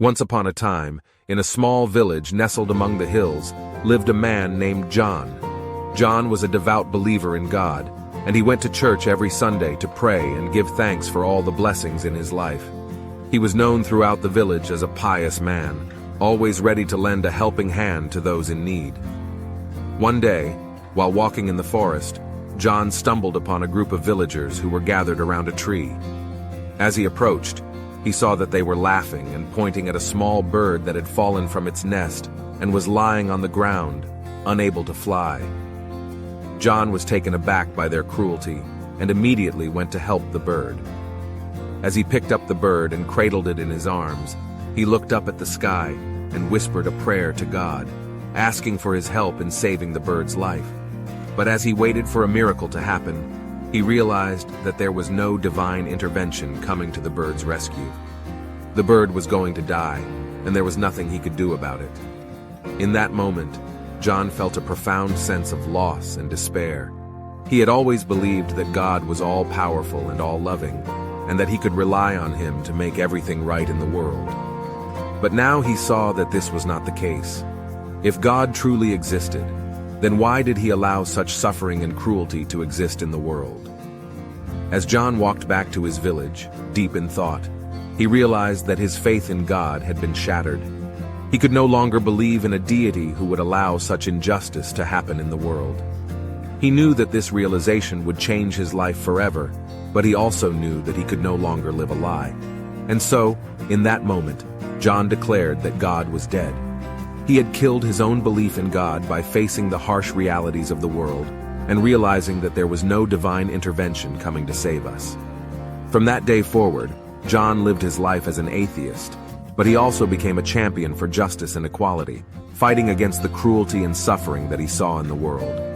Once upon a time, in a small village nestled among the hills, lived a man named John. John was a devout believer in God, and he went to church every Sunday to pray and give thanks for all the blessings in his life. He was known throughout the village as a pious man, always ready to lend a helping hand to those in need. One day, while walking in the forest, John stumbled upon a group of villagers who were gathered around a tree. As he approached, he saw that they were laughing and pointing at a small bird that had fallen from its nest and was lying on the ground, unable to fly. John was taken aback by their cruelty and immediately went to help the bird. As he picked up the bird and cradled it in his arms, he looked up at the sky and whispered a prayer to God, asking for his help in saving the bird's life. But as he waited for a miracle to happen, he realized that there was no divine intervention coming to the bird's rescue. The bird was going to die, and there was nothing he could do about it. In that moment, John felt a profound sense of loss and despair. He had always believed that God was all-powerful and all-loving, and that he could rely on him to make everything right in the world. But now he saw that this was not the case. If God truly existed, then why did he allow such suffering and cruelty to exist in the world? As John walked back to his village, deep in thought, he realized that his faith in God had been shattered. He could no longer believe in a deity who would allow such injustice to happen in the world. He knew that this realization would change his life forever, but he also knew that he could no longer live a lie. And so, in that moment, John declared that God was dead. He had killed his own belief in God by facing the harsh realities of the world and realizing that there was no divine intervention coming to save us. From that day forward, John lived his life as an atheist, but he also became a champion for justice and equality, fighting against the cruelty and suffering that he saw in the world.